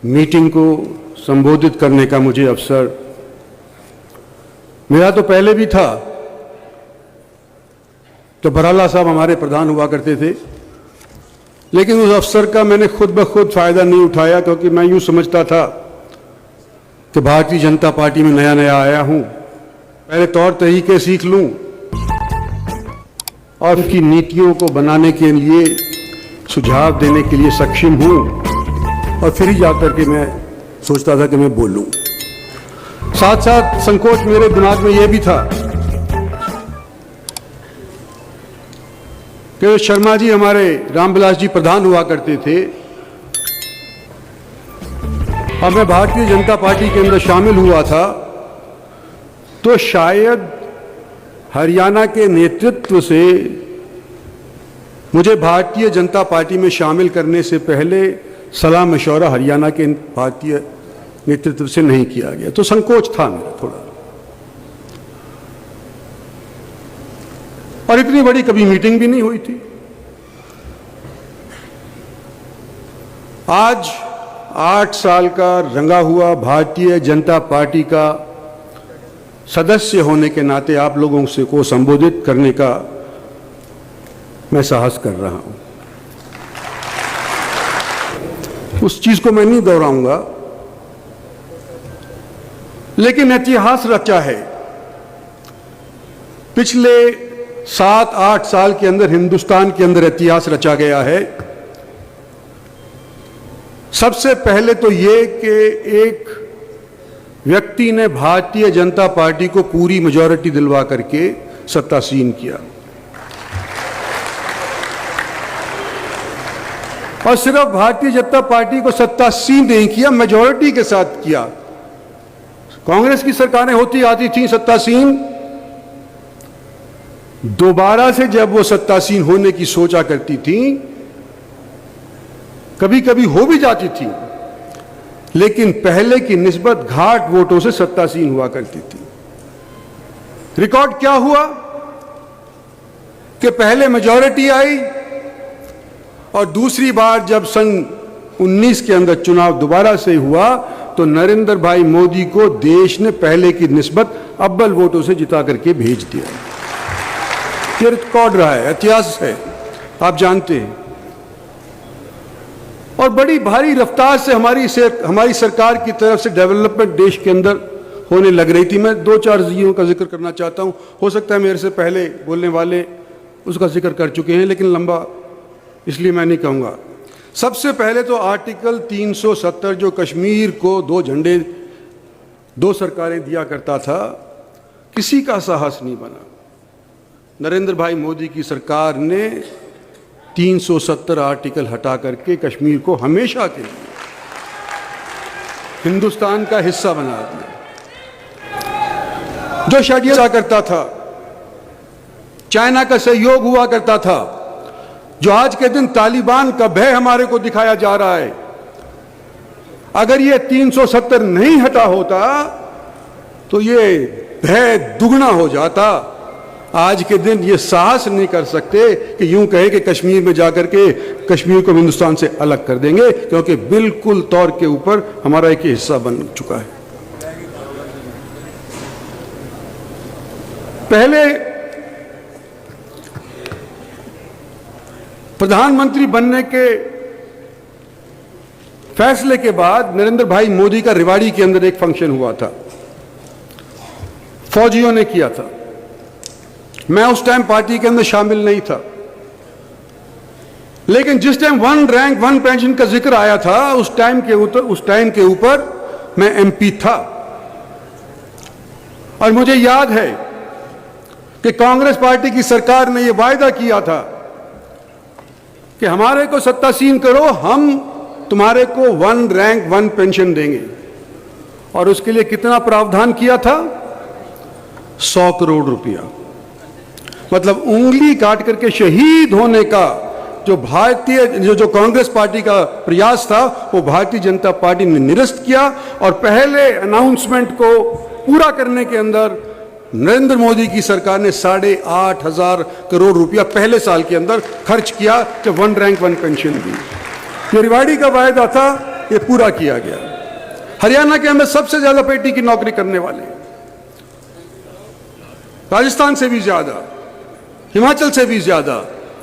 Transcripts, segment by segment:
Meeting को संबोधित करने का मुझे अवसर मिला तो पहले भी था, तो बराला साहब हमारे प्रधान हुआ करते थे, लेकिन उस अवसर का मैंने खुद ब खुद फायदा नहीं उठाया, क्योंकि मैं यूं समझता था कि भारतीय जनता पार्टी में नया नया आया हूं, पहले तौर तरीके सीख लूं और उसकी नीतियों को बनाने के लिए सुझाव देने के लिए सक्षम हूं, और फिर ही जाकर के मैं सोचता था कि मैं बोलूं। साथ साथ संकोच मेरे दिमाग में यह भी था कि शर्मा जी हमारे रामविलास जी प्रधान हुआ करते थे, और मैं भारतीय जनता पार्टी के अंदर शामिल हुआ था, तो शायद हरियाणा के नेतृत्व से मुझे भारतीय जनता पार्टी में शामिल करने से पहले सलाह मशवरा हरियाणा के भारतीय नेतृत्व से नहीं किया गया, तो संकोच था मेरा थोड़ा, और इतनी बड़ी कभी मीटिंग भी नहीं हुई थी। आज 8 साल का रंगा हुआ भारतीय जनता पार्टी का सदस्य होने के नाते आप लोगों से को संबोधित करने का मैं साहस कर रहा हूं। उस चीज को मैं नहीं दोहराऊंगा, लेकिन इतिहास रचा है। पिछले 7-8 साल के अंदर हिंदुस्तान के अंदर इतिहास रचा गया है। सबसे पहले तो ये कि एक व्यक्ति ने भारतीय जनता पार्टी को पूरी मेजॉरिटी दिलवा करके सत्तासीन किया, और सिर्फ भारतीय जनता पार्टी को सत्तासीन नहीं किया, मेजॉरिटी के साथ किया। कांग्रेस की सरकारें होती आती थी सत्तासीन, दोबारा से जब वो सत्तासीन होने की सोचा करती थी, कभी कभी हो भी जाती थी, लेकिन पहले की निस्बत घाट वोटों से सत्तासीन हुआ करती थी। रिकॉर्ड क्या हुआ कि पहले मेजॉरिटी आई, और दूसरी बार जब सन 19 के अंदर चुनाव दोबारा से हुआ, तो नरेंद्र भाई मोदी को देश ने पहले की निस्बत अव्वल वोटों से जिता करके भेज दिया। ये रिकॉर्ड रहा है, इतिहास है, आप जानते हैं। और बड़ी भारी रफ्तार से हमारी सरकार की तरफ से डेवलपमेंट देश के अंदर होने लग रही थी। मैं 2-4 चीजों का जिक्र करना चाहता हूं, हो सकता है मेरे से पहले बोलने वाले उसका जिक्र कर चुके हैं, लेकिन लंबा इसलिए मैं नहीं कहूँगा। सबसे पहले तो आर्टिकल 370 जो कश्मीर को 2 झंडे 2 सरकारें दिया करता था, किसी का साहस नहीं बना। नरेंद्र भाई मोदी की सरकार ने 370 आर्टिकल हटा करके कश्मीर को हमेशा के लिए हिंदुस्तान का हिस्सा बना दिया। जो षड्यंत्र करता था, चाइना का सहयोग हुआ करता था, जो आज के दिन तालिबान का भय हमारे को दिखाया जा रहा है, अगर ये 370 नहीं हटा होता तो ये भय दुगना हो जाता। आज के दिन ये साहस नहीं कर सकते कि यूं कहे कि कश्मीर में जाकर के कश्मीर को हिंदुस्तान से अलग कर देंगे, क्योंकि बिल्कुल तौर के ऊपर हमारा एक हिस्सा बन चुका है। पहले प्रधानमंत्री बनने के फैसले के बाद नरेंद्र भाई मोदी का रेवाड़ी के अंदर एक फंक्शन हुआ था, फौजियों ने किया था। मैं उस टाइम पार्टी के अंदर शामिल नहीं था, लेकिन जिस टाइम 1 रैंक 1 पेंशन का जिक्र आया था, उस टाइम के ऊपर मैं एमपी था, और मुझे याद है कि कांग्रेस पार्टी की सरकार ने यह वायदा किया था कि हमारे को सत्तासीन करो, हम तुम्हारे को 1 रैंक 1 पेंशन देंगे। और उसके लिए कितना प्रावधान किया था? 100 करोड़ रुपया। मतलब उंगली काट करके शहीद होने का जो कांग्रेस पार्टी का प्रयास था, वो भारतीय जनता पार्टी ने निरस्त किया, और पहले अनाउंसमेंट को पूरा करने के अंदर नरेंद्र मोदी की सरकार ने 8,500 करोड़ रुपया पहले साल के अंदर खर्च किया, जब 1 रैंक 1 पेंशन दी। ये रेवाड़ी का वायदा था ये पूरा किया गया। हरियाणा के अंदर सबसे ज्यादा पेटी की नौकरी करने वाले, राजस्थान से भी ज्यादा, हिमाचल से भी ज्यादा,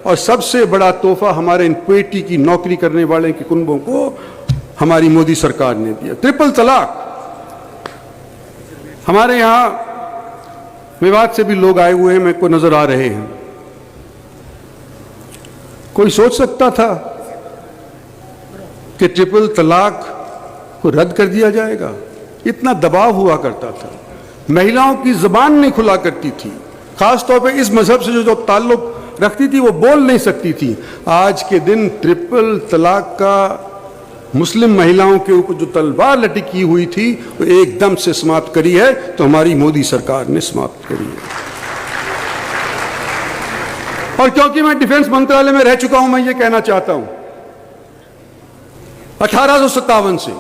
और सबसे बड़ा तोहफा हमारे इन पेटी की नौकरी करने वाले के कुटुंबों को हमारी मोदी सरकार ने दिया। ट्रिपल तलाक। हमारे यहां मेवात से भी लोग आए हुए हैं, मेरे को नजर आ रहे हैं। कोई सोच सकता था कि ट्रिपल तलाक को रद्द कर दिया जाएगा? इतना दबाव हुआ करता था, महिलाओं की जुबान नहीं खुला करती थी, खासतौर पे इस मजहब से जो ताल्लुक रखती थी वो बोल नहीं सकती थी। आज के दिन ट्रिपल तलाक का मुस्लिम महिलाओं के ऊपर जो तलवार लटकी हुई थी वो एकदम से समाप्त करी है, तो हमारी मोदी सरकार ने समाप्त करी है। और क्योंकि मैं डिफेंस मंत्रालय में रह चुका हूं, मैं ये कहना चाहता हूं, 1857 से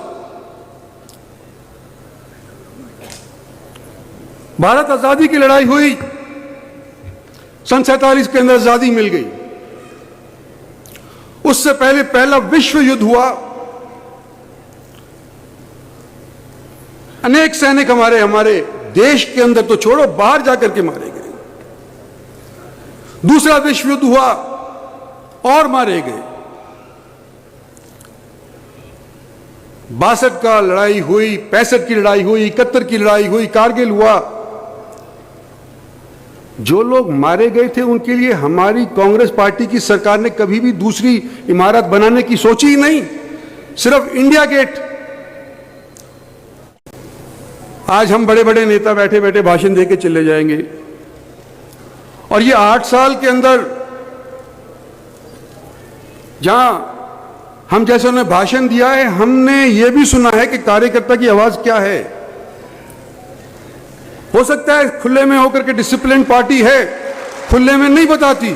भारत आजादी की लड़ाई हुई, सन 47 के अंदर आजादी मिल गई। उससे पहले पहला विश्व युद्ध हुआ, अनेक सैनिक हमारे देश के अंदर तो छोड़ो बाहर जाकर के मारे गए। दूसरा विश्व युद्ध हुआ और मारे गए। 62 का लड़ाई हुई, 65 की लड़ाई हुई, 71 की लड़ाई हुई, कारगिल हुआ। जो लोग मारे गए थे उनके लिए हमारी कांग्रेस पार्टी की सरकार ने कभी भी दूसरी इमारत बनाने की सोची ही नहीं, सिर्फ इंडिया गेट। आज हम बड़े बड़े नेता बैठे बैठे भाषण देके चले जाएंगे, और ये 8 साल के अंदर जहां हम जैसे ने भाषण दिया है, हमने ये भी सुना है कि कार्यकर्ता की आवाज क्या है। हो सकता है खुले में होकर के डिसिप्लिन पार्टी है, खुले में नहीं बताती,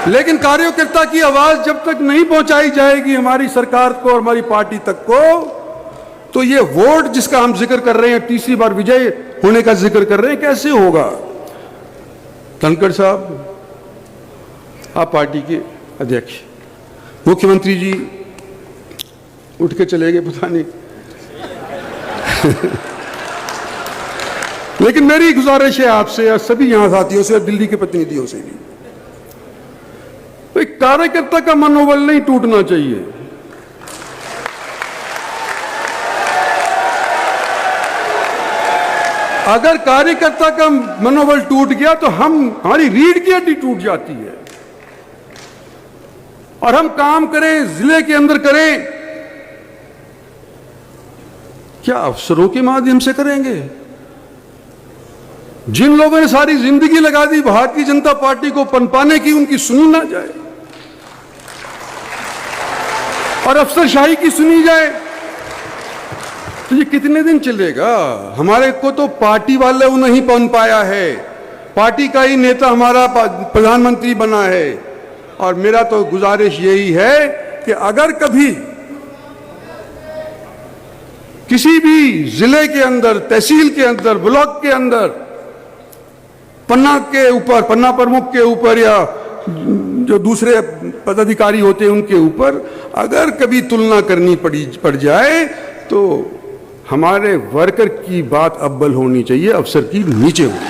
लेकिन कार्यकर्ता की आवाज जब तक नहीं पहुंचाई जाएगी हमारी सरकार को और हमारी पार्टी तक को, तो ये वोट जिसका हम जिक्र कर रहे हैं, तीसरी बार विजय होने का जिक्र कर रहे हैं, कैसे होगा? धनखड़ साहब, आप पार्टी के अध्यक्ष, मुख्यमंत्री जी उठ के चले गए, पता नहीं लेकिन मेरी गुजारिश है आपसे और सभी यहां साथियों से और दिल्ली के प्रतिनिधियों से भी, तो एक कार्यकर्ता का मनोबल नहीं टूटना चाहिए। अगर कार्यकर्ता का मनोबल टूट गया तो हमारी रीढ़ की हड्डी टूट जाती है। और हम काम करें, जिले के अंदर करें, क्या अफसरों के माध्यम से करेंगे? जिन लोगों ने सारी जिंदगी लगा दी भारतीय जनता पार्टी को पनपाने की, उनकी सुनी ना जाए और अफसरशाही की सुनी जाए, तो ये कितने दिन चलेगा? हमारे को तो पार्टी वाले वो नहीं पन पाया है, पार्टी का ही नेता हमारा प्रधानमंत्री बना है। और मेरा तो गुजारिश यही है कि अगर कभी किसी भी जिले के अंदर, तहसील के अंदर, ब्लॉक के अंदर, पन्ना के ऊपर, पन्ना प्रमुख के ऊपर या जो दूसरे पदाधिकारी होते हैं उनके ऊपर अगर कभी तुलना करनी पड़ जाए, तो हमारे वर्कर की बात अव्वल होनी चाहिए, अफसर की नीचे होनी।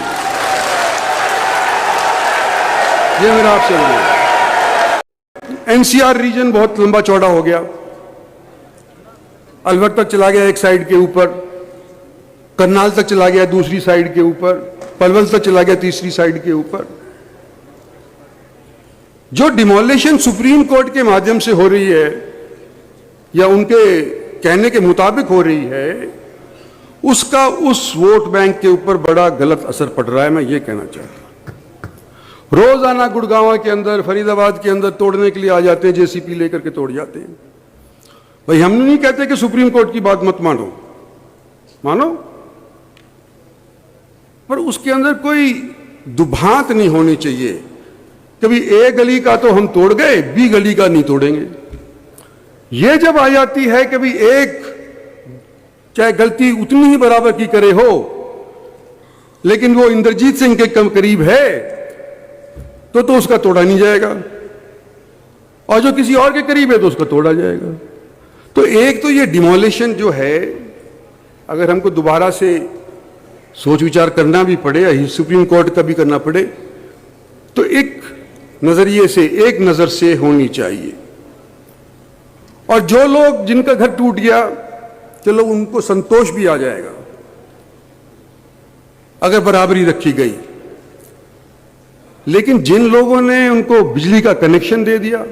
ये मेरा आपसे एनसीआर रीजन बहुत लंबा चौड़ा हो गया, अलवर तक चला गया एक साइड के ऊपर, करनाल तक चला गया दूसरी साइड के ऊपर, पलवल तक चला गया तीसरी साइड के ऊपर। जो डिमोलिशन सुप्रीम कोर्ट के माध्यम से हो रही है या उनके कहने के मुताबिक हो रही है, उसका उस वोट बैंक के ऊपर बड़ा गलत असर पड़ रहा है। मैं ये कहना चाहता हूं, रोजाना गुड़गांव के अंदर, फरीदाबाद के अंदर तोड़ने के लिए आ जाते हैं, जेसीपी लेकर के तोड़ जाते हैं। भाई हम नहीं कहते कि सुप्रीम कोर्ट की बात मत मानो, मानो, पर उसके अंदर कोई दुभांत नहीं होनी चाहिए। कभी ए गली का तो हम तोड़ गए, बी गली का नहीं तोड़ेंगे। ये जब आ जाती है कि भाई एक चाहे गलती उतनी ही बराबर की करे हो, लेकिन वो इंद्रजीत सिंह के कम करीब है, तो उसका तोड़ा नहीं जाएगा। और जो किसी और के करीब है तो उसको तोड़ा जाएगा। तो एक तो ये डिमोलिशन जो है, अगर हमको दोबारा से सोच विचार करना भी पड़े या सुप्रीम कोर्ट का भी करना पड़े, तो एक नजरिए से, एक नजर से होनी चाहिए। और जो लोग जिनका घर टूट गया, चलो उनको संतोष भी आ जाएगा अगर बराबरी रखी गई। लेकिन जिन लोगों ने उनको बिजली का कनेक्शन दे दिया,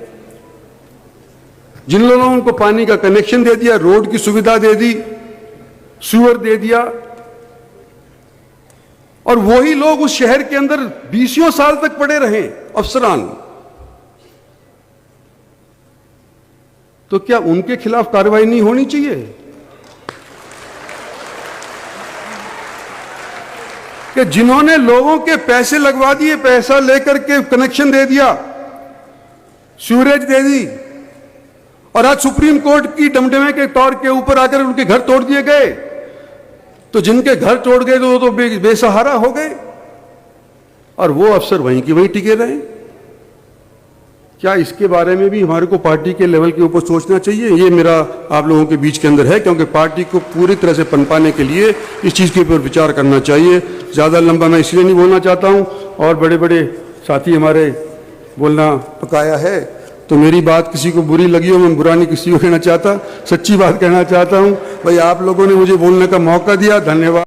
जिन लोगों ने उनको पानी का कनेक्शन दे दिया, रोड की सुविधा दे दी, सीवर दे दिया, और वही लोग उस शहर के अंदर 20 साल तक पड़े रहे अफसरान, तो क्या उनके खिलाफ कार्रवाई नहीं होनी चाहिए? कि जिन्होंने लोगों के पैसे लगवा दिए, पैसा लेकर के कनेक्शन दे दिया, सीवरेज दे दी, और आज सुप्रीम कोर्ट की डमडमे के तौर के ऊपर आकर उनके घर तोड़ दिए गए, तो जिनके घर तोड़ गए तो बेसहारा हो गए, और वो अफसर वहीं की वहीं टिके रहे। क्या इसके बारे में भी हमारे को पार्टी के लेवल के ऊपर सोचना चाहिए? ये मेरा आप लोगों के बीच के अंदर है, क्योंकि पार्टी को पूरी तरह से पनपाने के लिए इस चीज़ के ऊपर विचार करना चाहिए। ज़्यादा लंबा मैं इसलिए नहीं बोलना चाहता हूँ, और बड़े बड़े साथी हमारे बोलना पकाया है, तो मेरी बात किसी को बुरी लगी हो, मैं बुरा नहीं किसी को कहना चाहता, सच्ची बात कहना चाहता हूँ। भाई आप लोगों ने मुझे बोलने का मौका दिया, धन्यवाद।